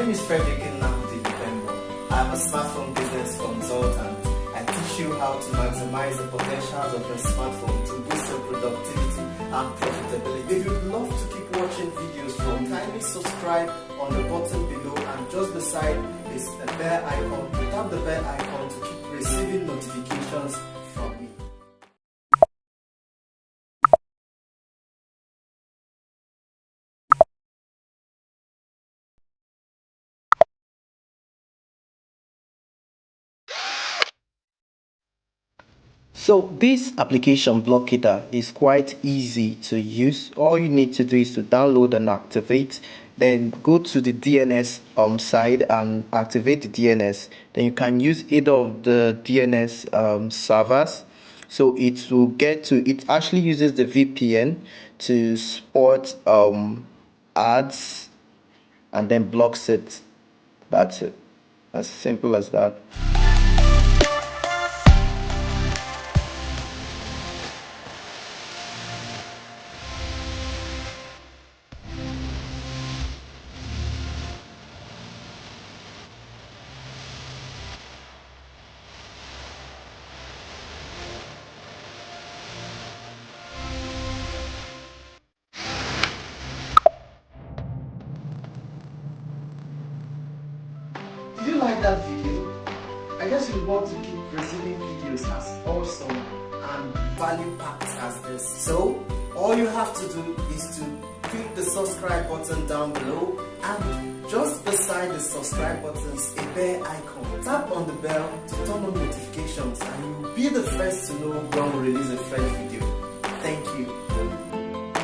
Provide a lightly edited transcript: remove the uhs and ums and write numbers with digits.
name is Frederick Nnamdi Dipembo. I'm a smartphone business consultant. I teach you how to maximize the potentials of your smartphone to boost your productivity and profitability. If you'd love to keep watching videos from, kindly subscribe on the button below, and just beside is a bell icon. Tap the bell icon to keep receiving notifications from me. So this application Blockator is quite easy to use. All you need to do is to download and activate, then go to the DNS side and activate the DNS. Then you can use either of the DNS servers. So it will get to, it actually uses the VPN to spot ads and then blocks it. That's it. As simple as that. Did you like that video? I guess you want to keep receiving videos as awesome and value-packed as this. So, all you have to do is to click the subscribe button down below, and just beside the subscribe button is a bell icon. Tap on the bell to turn on notifications, and you will be the first to know when we release a fresh video. Thank you.